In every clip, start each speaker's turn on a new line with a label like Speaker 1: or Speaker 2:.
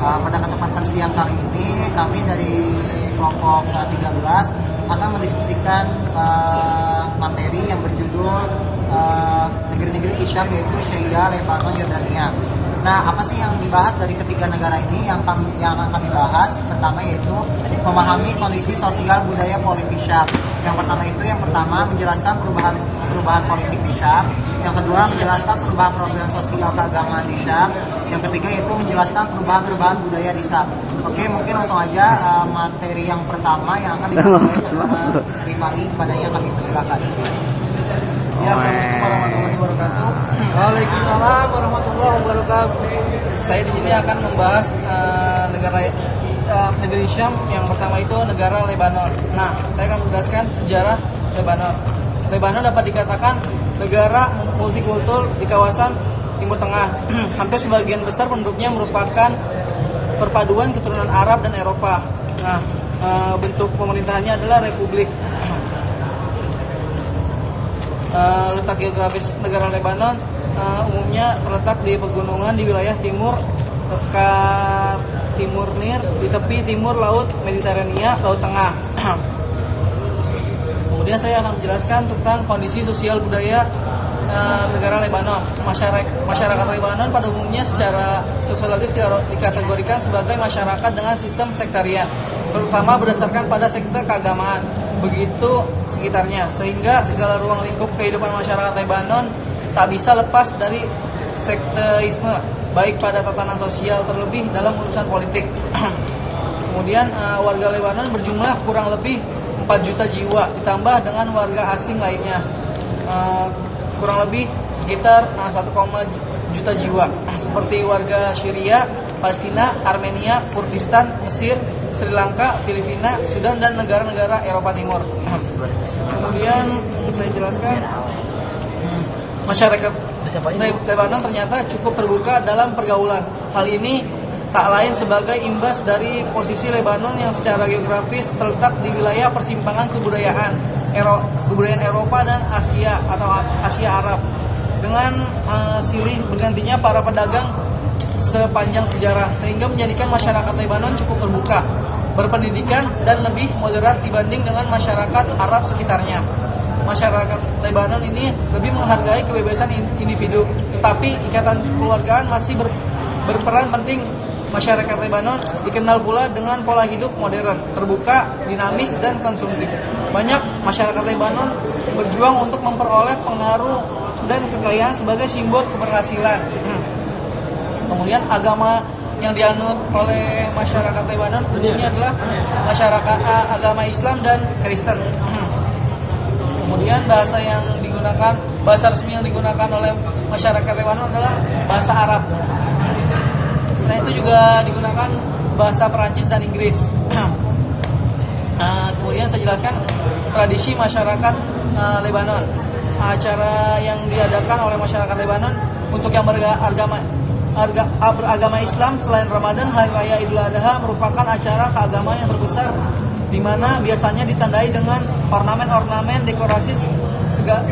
Speaker 1: Pada kesempatan siang kali ini kami dari kelompok 13 akan mendiskusikan materi yang berjudul negeri-negeri Isyam, yaitu Syria, Lebanon, Yordania. Nah, apa sih yang dibahas dari ketiga negara ini? Yang akan kami bahas pertama yaitu memahami kondisi sosial budaya politik Syam. Yang pertama menjelaskan perubahan politik di Syam. Yang kedua menjelaskan perubahan sosial keagamaan di Syam. Yang ketiga yaitu menjelaskan perubahan budaya di Syam. Oke, mungkin langsung aja materi yang pertama yang akan dibahas kami kepadanya, kami persilakan.
Speaker 2: Ya, assalamualaikum warahmatullahi wabarakatuh.
Speaker 1: Waalaikumsalam warahmatullahi wabarakatuh.
Speaker 2: Saya di sini akan membahas negeri Syam. Yang pertama itu negara Lebanon. Nah, saya akan menjelaskan sejarah Lebanon. Lebanon dapat dikatakan negara multikultur di kawasan Timur Tengah. Hampir sebagian besar penduduknya merupakan perpaduan keturunan Arab dan Eropa. Nah, bentuk pemerintahannya adalah republik. Letak geografis negara Lebanon umumnya terletak di pegunungan di wilayah timur dekat timur Nil, di tepi timur Laut Mediterania, Laut Tengah. Kemudian saya akan menjelaskan tentang kondisi sosial budaya negara Lebanon. Masyarakat Lebanon pada umumnya secara sosiologis dikategorikan sebagai masyarakat dengan sistem sektarian, terutama berdasarkan pada sekte keagamaan, begitu sekitarnya, sehingga segala ruang lingkup kehidupan masyarakat Lebanon tak bisa lepas dari sekteisme, baik pada tatanan sosial terlebih dalam urusan politik. Kemudian warga Lebanon berjumlah kurang lebih 4 juta jiwa, ditambah dengan warga asing lainnya kurang lebih sekitar 1, juta jiwa, seperti warga Syria, Palestina, Armenia, Kurdistan, Mesir, Sri Lanka, Filipina, Sudan, dan negara-negara Eropa Timur. Kemudian saya jelaskan, masyarakat Lebanon ternyata cukup terbuka dalam pergaulan. Hal ini tak lain sebagai imbas dari posisi Lebanon yang secara geografis terletak di wilayah persimpangan kebudayaan Eropa dan Asia atau Asia Arab, dengan silih bergantinya para pedagang sepanjang sejarah, sehingga menjadikan masyarakat Lebanon cukup terbuka, berpendidikan, dan lebih moderat dibanding dengan masyarakat Arab sekitarnya. Masyarakat Lebanon ini lebih menghargai kebebasan individu, tetapi ikatan kekeluargaan masih berperan penting. Masyarakat Lebanon dikenal pula dengan pola hidup modern, terbuka, dinamis, dan konsumtif. Banyak masyarakat Lebanon berjuang untuk memperoleh pengaruh dan kekayaan sebagai simbol keberhasilan. Kemudian agama yang dianut oleh masyarakat Lebanon umumnya adalah masyarakat agama Islam dan Kristen. Kemudian bahasa resmi yang digunakan oleh masyarakat Lebanon adalah bahasa Arab. Selain itu juga digunakan bahasa Perancis dan Inggris. Kemudian saya jelaskan tradisi masyarakat Lebanon. Acara yang diadakan oleh masyarakat Lebanon untuk yang beragama Islam selain Ramadan, Hari Raya Idul Adha merupakan acara keagamaan yang terbesar, di mana biasanya ditandai dengan ornamen-ornamen dekorasi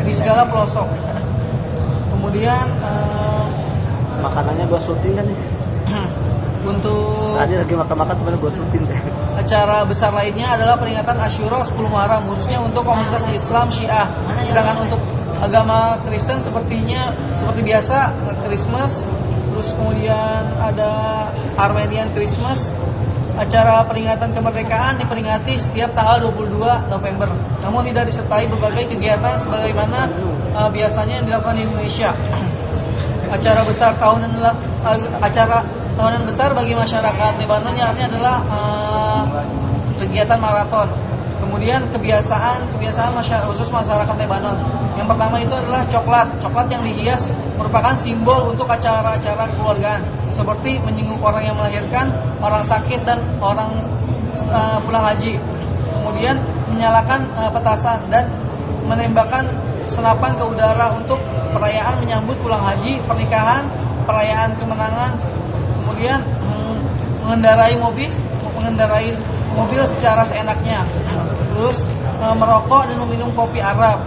Speaker 2: di segala pelosok. Kemudian
Speaker 1: makanannya gua syuting kan nih.
Speaker 2: Untuk
Speaker 1: tadi lagi makan sebenarnya gua syuting deh.
Speaker 2: Acara besar lainnya adalah peringatan Asyura 10 Muharram, khususnya untuk komunitas Islam Syiah. Sedangkan untuk agama Kristen seperti biasa Christmas, terus kemudian ada Armenian Christmas. Acara peringatan kemerdekaan diperingati setiap tanggal 22 November, namun tidak disertai berbagai kegiatan sebagaimana biasanya yang dilakukan di Indonesia. Acara tahunan besar bagi masyarakat Lebanon yakni adalah kegiatan maraton. Kemudian kebiasaan khusus masyarakat Lebanon. Yang pertama itu adalah coklat yang dihias merupakan simbol untuk acara-acara kekeluargaan, seperti menyinggung orang yang melahirkan, orang sakit, dan orang pulang haji. Kemudian menyalakan petasan dan menembakkan senapan ke udara untuk perayaan menyambut pulang haji, pernikahan, perayaan kemenangan. Kemudian mengendarai mobil secara seenaknya. Terus merokok dan meminum kopi Arab.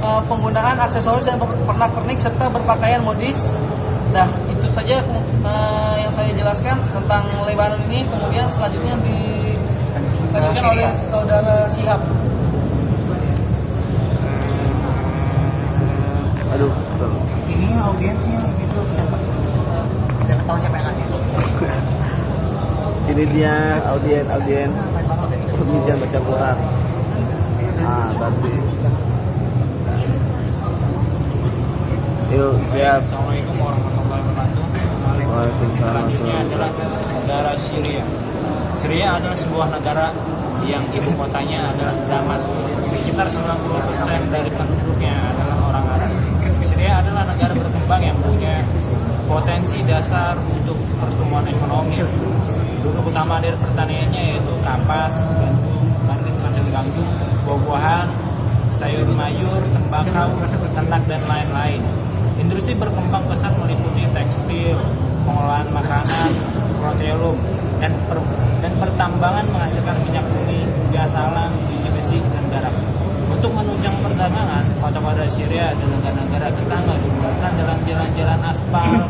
Speaker 2: Penggunaan aksesoris dan pernak-pernik serta berpakaian modis Nah, itu saja yang saya jelaskan tentang Lebanon ini. Kemudian selanjutnya dilanjutkan oleh saudara Syihab.
Speaker 3: Aduh,
Speaker 1: Ini audiensnya gitu siapa? Udah tahu siapa yang hadir?
Speaker 3: ini dia audien pembicaraan baca Quran. Berarti. Yuk, siap.
Speaker 4: Assalamualaikum warahmatullahi wabarakatuh.
Speaker 3: Waalaikumsalam.
Speaker 4: Selanjutnya adalah negara Syria. Syria adalah sebuah negara yang ibu kotanya adalah Damaskus. Sekitar 90% dari penduduknya adalah orang Arab. Syria adalah negara berkembang yang punya potensi dasar untuk pertumbuhan ekonomi. Produk utama dari pertaniannya yaitu kapas, gandum, buah-buahan, sayur mayur, tembakau, ternak dan lain-lain. Industri berkembang pesat meliputi tekstil, pengolahan makanan, petroleum, dan pertambangan menghasilkan minyak bumi, gas alam, biji besi, dan garam. Untuk menunjang perdagangan, kota-kota Syria dan negara-negara tetangga digunakan dalam jalan-jalan aspal,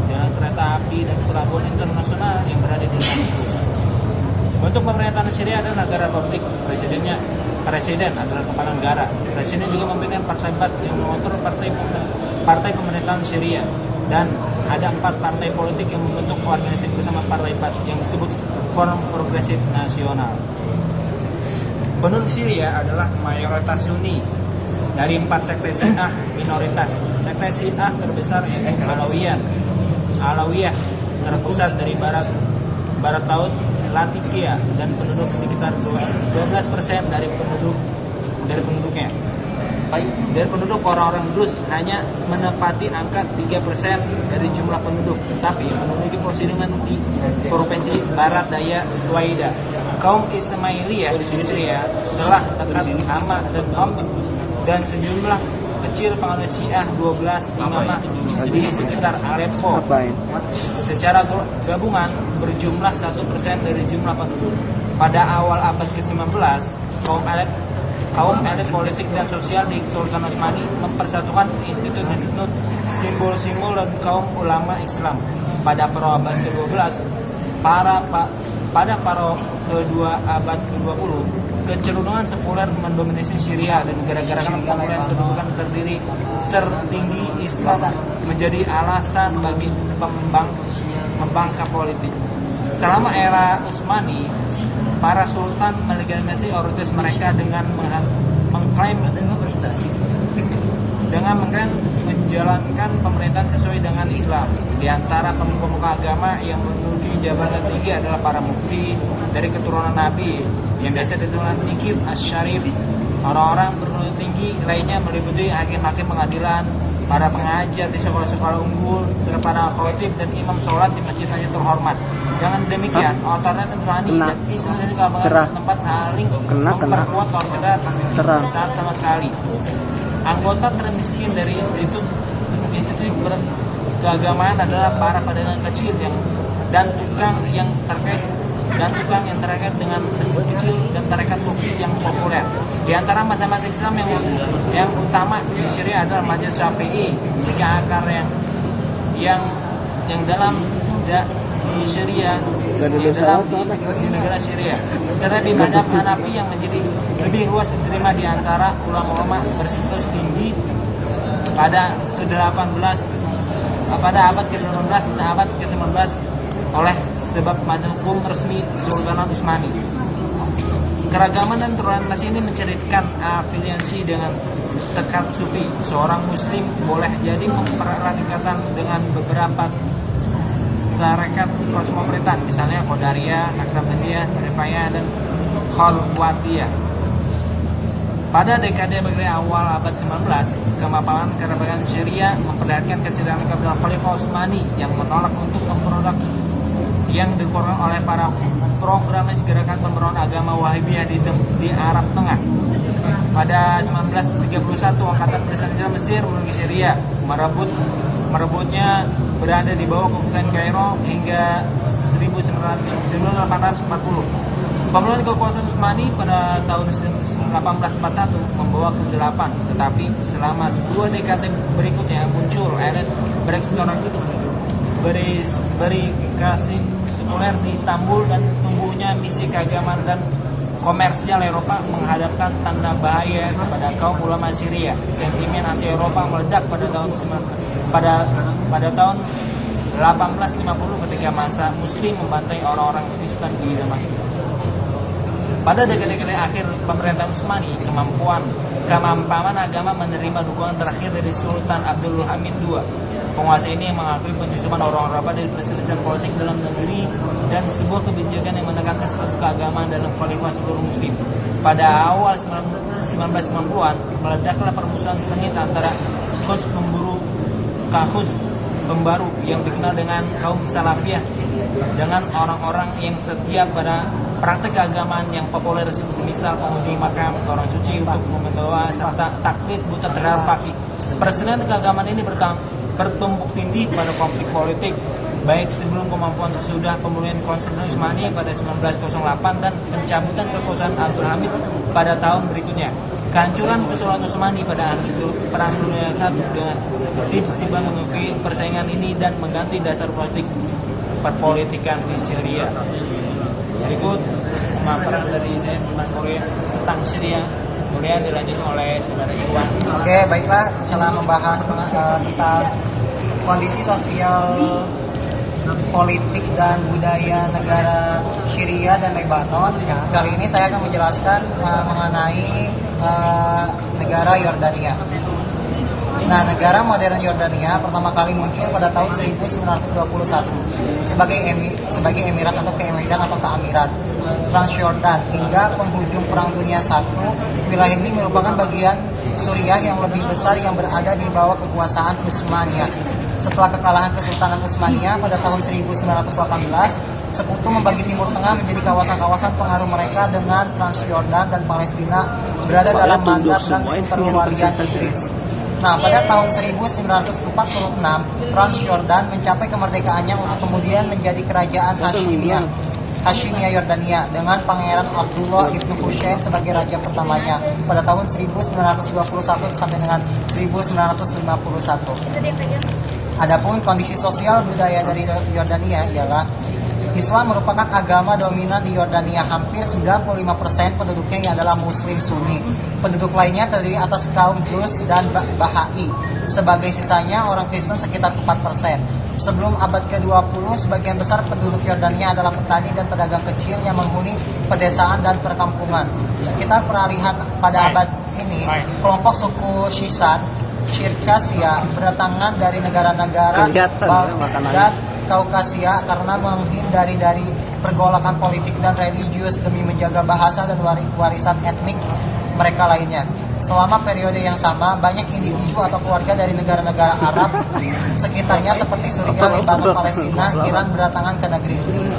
Speaker 4: jalan kereta api, dan pelabuhan internasional yang berada di Damaskus. Untuk pemerintahan Syria adalah negara publik, presiden adalah kepala negara. Presiden juga memiliki partai yang mengontrol partai pemerintahan Syria, dan ada 4 partai politik yang membentuk koalisi bersama partai yang disebut Forum Progresif Nasional. Penduduk Syria adalah mayoritas Sunni. Dari 4 sekte Syiah minoritas. Sekte Syiah terbesar yaitu Alawiyah terpusat dari barat laut Latakia dan penduduk sekitar 12% dari penduduknya. Dari penduduk orang-orang Druze hanya menepati angka 3% dari jumlah penduduk, tetapi memiliki posisi di provinsi Barat Daya Suwaida. Kaum Ismailiyah di Syria telah dekat Hama dan Qom dan sejumlah kecil penganut Syiah 12 imamah di sekitar Aleppo. Secara gabungan berjumlah 1% dari jumlah penduduk. Pada awal abad ke-19, kaum elit politik dan sosial di Sultan Utsmani mempersatukan institut-institut, simbol-simbol dan kaum ulama Islam. Pada abad ke-12, pada kedua abad ke-20, kecenderungan sekuler mendominasi Syria dan gara-gara kemudian kedudukan tertinggi Islam menjadi alasan bagi pembangkang politik. Selama era Utsmani, para sultan melegitimasi otoritas mereka dengan mengklaim menjalankan pemerintahan sesuai dengan Islam. Di antara pemuka agama yang menduduki jabatan tinggi adalah para mufti dari keturunan Nabi yang biasa dikenal Nikif Asy-Syarif. Orang-orang berpendidikan tinggi lainnya meliputi hakim-hakim pengadilan, para pengajar di sekolah-sekolah unggul, serta para khatib dan imam sholat di masjid-masjid terhormat. Dengan demikian, otoritas Utsmani dan institusi keagamaan setempat saling memperkuat otoritas saat sama sekali. Anggota termiskin dari institusi keagamaan adalah para pedagang kecil dan tukang yang terkait dengan masjid kecil dan tarekat sufi yang populer. Di antara mazhab Islam yang utama di Syria adalah mazhab Syafi'i, tiga akar yang dalam di Syria di negara Syria. Karena di mazhab Hanafi yang menjadi lebih luas diterima di antara ulama-ulama berstatus tinggi pada abad ke-18 dan abad ke-19 oleh sebab mazhab hukum resmi Sultan Utsmani. Keragaman dan toleransi ini menceritakan afiliasi dengan tarekat sufi. Seorang muslim boleh jadi mempererat ikatan dengan beberapa tarekat kosmopolitan, misalnya Qadariyah, Naqsabandiyah, Rifa'iyah, dan Khalwatiyah. Pada dekade awal abad 19, kemapanan kerajaan Syria memperlihatkan kesadaran kabinet Khalifah Utsmani yang menolak untuk memproduk yang dikorban oleh para programis gerakan pemberontak agama Wahhabiyah di Arab Tengah. Pada 1931, angkatan bersenjata Mesir menuju Syria, merebutnya berada di bawah kekuasaan Kairo hingga 1840. Pemenuhan kekuatan Utsmani pada tahun 1841 membawa kegelapan, tetapi selama 2 dekade berikutnya muncul elit berikasi sekuler di Istanbul dan tumbuhnya misi keagamaan dan komersial Eropa menghadapkan tanda bahaya kepada kaum ulama Syria. Sentimen anti Eropa meledak pada tahun 1850 ketika masa Muslim membantai orang-orang Kristen di Damaskus. Pada dekade-dekade akhir pemerintahan Utsmani, kemampanan agama menerima dukungan terakhir dari Sultan Abdul Hamid II. Penguasa ini mengakui penyusupan orang Eropa dari perselisihan politik dalam negeri dan sebuah kebijakan yang menekankan status keagamaan dalam khalifah seluruh Muslim. Pada awal 1990-an, meledaklah permusuhan sengit antara Khus pembaru yang dikenal dengan kaum Salafiyah dengan orang-orang yang setia pada praktek keagamaan yang populer, semisal mengunjungi makam orang suci untuk membawa serta taklid buta terhadap fakih. Perselisihan keagamaan ini bertumpuk tindih pada konflik politik, baik sebelum kemampuan sesudah pemulihan konstitusi Utsmani pada 1908 dan pencabutan kekuasaan Abdul Hamid pada tahun berikutnya. Kehancuran Kesultanan Utsmani pada Perang Dunia dengan tiba-tiba mengukir persaingan ini dan mengganti dasar politik perpolitikan di Syria. Berikut pemaparan dari saya tentang Korea tentang Syria. Kemudian dilanjutkan oleh saudara Iwan.
Speaker 1: Oke, baiklah, setelah membahas tentang kondisi sosial, politik dan budaya negara Syria dan Lebanon, kali ini saya akan menjelaskan mengenai negara Yordania. Nah, negara modern Yordania pertama kali muncul pada tahun 1921 sebagai emirat atau keamirat Transyordan hingga penghujung Perang Dunia I. Wilayah ini merupakan bagian Suriah yang lebih besar yang berada di bawah kekuasaan Utsmaniyah. Setelah kekalahan Kesultanan Utsmaniyah pada tahun 1918, sekutu membagi Timur Tengah menjadi kawasan-kawasan pengaruh mereka dengan Transyordan dan Palestina berada dalam mandat dan perwalian Inggris. Nah, pada tahun 1946, Transyordan mencapai kemerdekaannya untuk kemudian menjadi kerajaan Hashimiyah Yordania dengan Pangeran Abdullah ibnu Hussein sebagai raja pertamanya pada tahun 1921 sampai dengan 1951. Adapun kondisi sosial budaya dari Yordania ialah Islam merupakan agama dominan di Yordania. Hampir 95% penduduknya adalah Muslim Sunni. Penduduk lainnya terdiri atas kaum Druze dan Bahai. Sebagai sisanya orang Kristen sekitar 4%. Sebelum abad ke-20, sebagian besar penduduk Yordania adalah petani dan pedagang kecil yang menghuni pedesaan dan perkampungan. Sekitar peralihan pada abad ini, kelompok suku Circasia berdatangan dari negara-negara dan Kaukasia karena menghindari dari pergolakan politik dan religius demi menjaga bahasa dan warisan etnik mereka lainnya. Selama periode yang sama, banyak individu atau keluarga dari negara-negara Arab sekitarnya seperti Suriah, Lebanon, Palestina, Iran berdatangan ke negeri ini.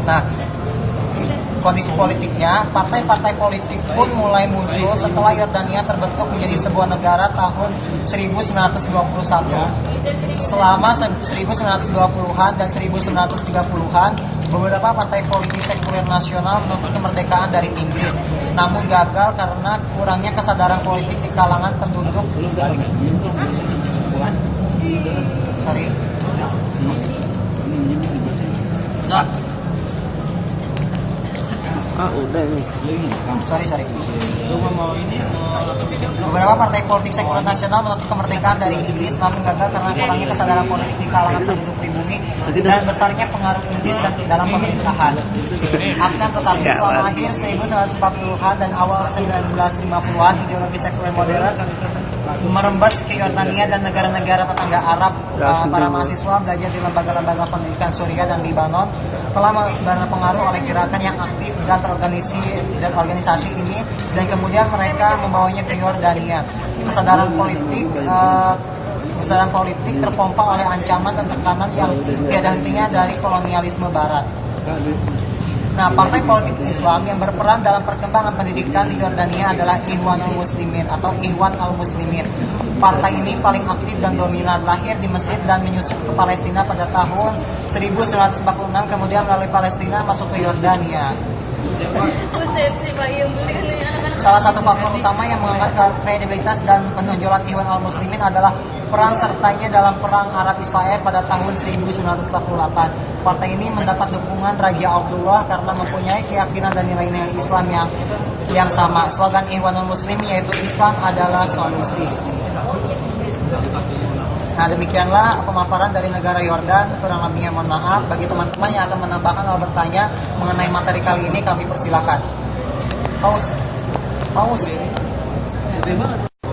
Speaker 1: Nah, kondisi politiknya, partai-partai politik pun mulai muncul setelah Yordania terbentuk menjadi sebuah negara tahun 1921. Selama 1920-an dan 1930-an, beberapa partai politik sekuler nasional menuntut kemerdekaan dari Inggris, namun gagal karena kurangnya kesadaran politik di kalangan penduduk.
Speaker 3: Udah nih.
Speaker 1: Beberapa partai politik sekuler nasional menuntut kemerdekaan dari Inggris, namun gagal karena kurangnya kesadaran politik di kalangan penduduk pribumi dan besarnya pengaruh Inggris dalam pemerintahan. Akan tetapi selama akhir 1940-an dan awal 1950-an, ideologi sekuler modern merembes ke Yordania dan negara-negara tetangga Arab. Para mahasiswa belajar di lembaga-lembaga pendidikan Suriah dan Lebanon telah berpengaruh oleh gerakan yang aktif dan organisasi ini, dan kemudian mereka membawanya ke Yordania. Kesadaran politik terpompa oleh ancaman dan tekanan yang tiada hentinya dari kolonialisme Barat. Nah, partai politik Islam yang berperan dalam perkembangan pendidikan di Yordania adalah Ikhwanul Muslimin atau Ikhwan al-Muslimin. Partai ini paling aktif dan dominan, lahir di Mesir dan menyusup ke Palestina pada tahun 1946, kemudian melalui Palestina masuk ke Yordania. Salah satu faktor utama yang mengangkat kredibilitas dan penonjolan Ikhwan al-Muslimin adalah peran sertanya dalam Perang Arab Israel pada tahun 1948. Partai ini mendapat dukungan Raja Abdullah karena mempunyai keyakinan dan nilai-nilai Islam yang sama. Slogan Ikhwan al-Muslimin yaitu Islam adalah solusi. Nah, demikianlah pemaparan dari negara Yordan. Kurang lebihnya mohon maaf. Bagi teman-teman yang akan menambahkan atau bertanya mengenai materi kali ini, kami persilakan. Paus.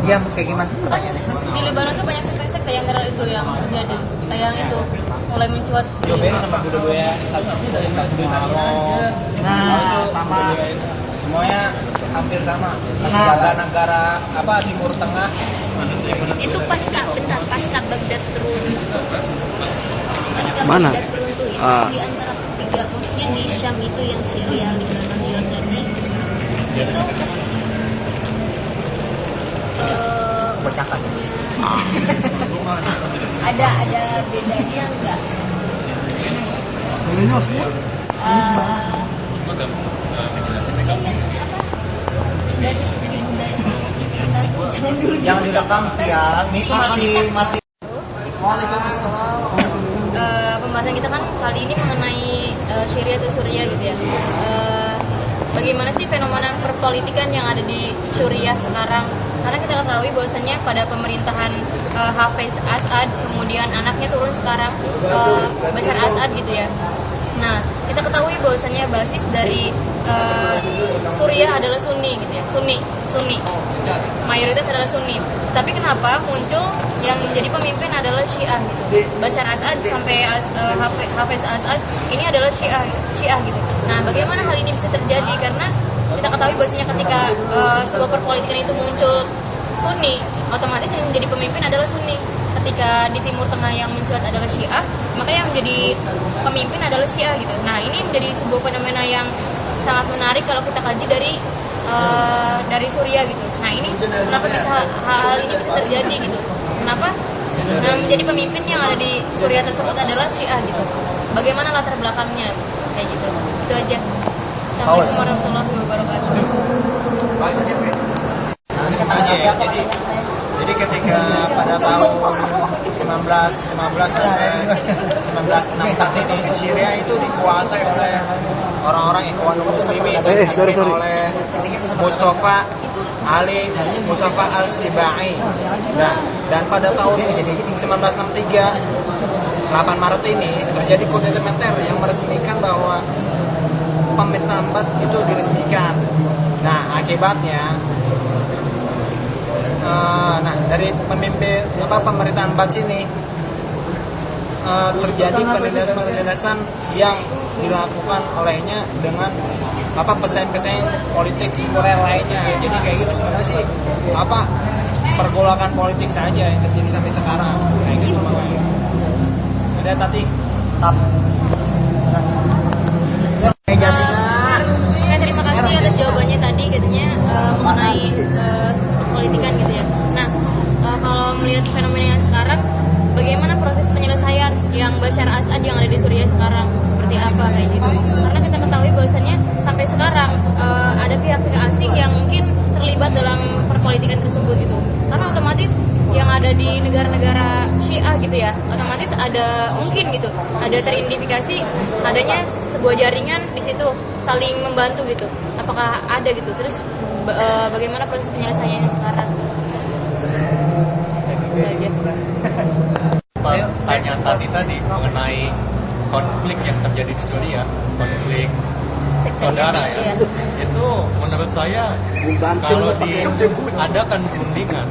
Speaker 1: Dia kayak gimana pertanyaannya?
Speaker 5: Di Lebanon tuh banyak sekte-sekte yang teror itu yang terjadi. Kayak itu mulai mencuat.
Speaker 4: Joberi sama budaya satu dari
Speaker 2: sama
Speaker 4: semuanya hampir sama. Negara-negara apa Timur Tengah
Speaker 5: Itu pasca Baghdad turun. Pasca
Speaker 3: Mana?
Speaker 5: Baghdad turun tuh ya.
Speaker 3: Ah.
Speaker 5: Di antara tiga, maksudnya di Syam itu yang Syria, Lebanon, Yordania. Itu
Speaker 1: Bercakap.
Speaker 5: ada bedanya enggak? Dari segi budaya. Jangan dulu.
Speaker 1: Jangan direkam ya. Ini tuh masih
Speaker 5: Pembahasan kita kan kali ini mengenai Syria atau Suriah gitu ya. Bagaimana sih fenomena perpolitikan yang ada di Suriah sekarang? Karena kita ketahui bahwasannya pada pemerintahan Hafiz Assad, kemudian anaknya turun sekarang Bashar Assad gitu ya. Nah, kita ketahui bahwasannya basis dari Suriah adalah Sunni gitu ya. Sunni. Mayoritas adalah Sunni. Tapi kenapa muncul yang menjadi pemimpin adalah Syiah gitu. Bashar Assad sampai Hafiz Assad ini adalah Syiah gitu. Nah, bagaimana hal ini bisa terjadi? Karena kita ketahui bahwasanya ketika sebuah perpolitikan itu muncul Sunni, otomatis yang menjadi pemimpin adalah Sunni. Ketika di Timur Tengah yang mencuat adalah Syiah, maka yang menjadi pemimpin adalah Syiah gitu. Nah, ini menjadi sebuah fenomena yang sangat menarik kalau kita kaji dari Suriah gitu. Nah, ini kenapa bisa hal ini bisa terjadi gitu? Kenapa? Nah, menjadi pemimpin yang ada di Suriah tersebut adalah Syiah gitu. Bagaimana latar belakangnya kayak gitu? Itu aja. Assalamualaikum warahmatullahi wabarakatuh.
Speaker 4: aja ya. Jadi ketika pada tahun 1915 sampai 1964 ini Syria itu dikuasai oleh orang-orang Ikhwanul Muslimin
Speaker 3: Sorry.
Speaker 4: oleh Mustafa al-Sibai. Nah, dan pada tahun 1963 8 Maret ini terjadi kudeta militer yang meresmikan bahwa pemerintahan Ba'ath itu diresmikan. Nah, akibatnya dari pemerintahan Ba'ath ini terjadi penindasan yang dilakukan olehnya dengan pesaing-pesaing politik sekuler lainnya. Jadi kayak gitu sebenarnya sih pergolakan politik saja yang terjadi sampai sekarang kayak gitu makanya. Ada tadi
Speaker 5: Ya, terima kasih atas jawabannya tadi katanya mengenai politikan gitu ya. Nah, kalau melihat fenomena yang sekarang, bagaimana proses penyelesaian yang Bashar Assad yang ada di Suriah sekarang seperti apa kayak gitu? Karena kita ketahui bahwasannya sampai sekarang ada pihak-pihak asing yang mungkin terlibat dalam perpolitikan tersebut gitu. Karena otomatis yang ada di negara-negara Syiah gitu ya, otomatis ada mungkin gitu, ada teridentifikasi adanya sebuah jaringan di situ saling membantu gitu. Apakah ada gitu? Terus bagaimana proses penyelesaiannya sekarang?
Speaker 6: Pertanyaan tadi mengenai konflik yang terjadi di Suriah, konflik saudara ya, itu menurut saya kalau diadakan perundingan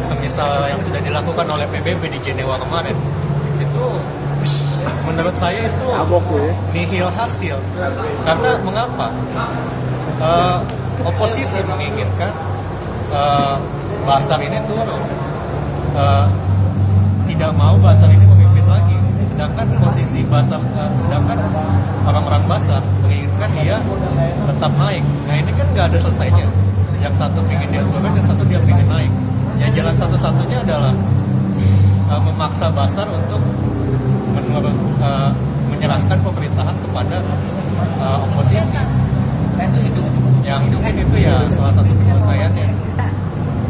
Speaker 6: semisal yang sudah dilakukan oleh PBB di Jenewa kemarin, itu menurut saya itu nihil hasil. Karena mengapa? Oposisi menginginkan Bashar ini turun, tidak mau Bashar ini memimpin lagi. Sedangkan posisi Bashar, sedangkan orang-orang Bashar menginginkan dia tetap naik. Nah ini kan nggak ada selesainya. Sejak satu ingin dia turun dan satu dia ingin naik. Ya jalan satu-satunya adalah memaksa Bashar untuk menyerahkan pemerintahan kepada oposisi. yang mungkin itu ya salah satu penyelesaiannya.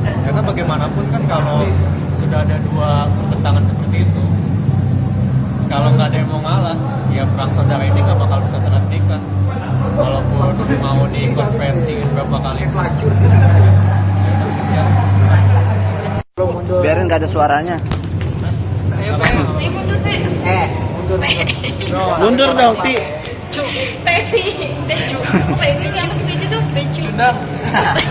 Speaker 6: Karena bagaimanapun kan kalau sudah ada dua pertentangan seperti itu, kalau nggak ada yang mau ngalah, ya perang saudara ini nggak bakal bisa terhentikan. Walaupun mau dikonversi berapa kali.
Speaker 3: Biarin nggak ada suaranya.
Speaker 1: Mundur dong, Ti.
Speaker 5: Pepi. Pepi siapa sih Pepi tuh? Pepi.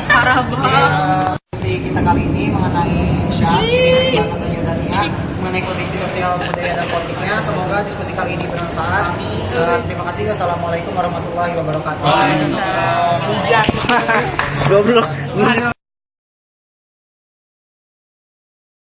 Speaker 5: Parah banget.
Speaker 1: Diskusi kita kali ini mengenai Syam, atau Yordania, mengenai kondisi sosial budaya dan politiknya. Semoga diskusi kali ini bermanfaat. Terima kasih. Wassalamualaikum warahmatullahi wabarakatuh.
Speaker 3: Goblok.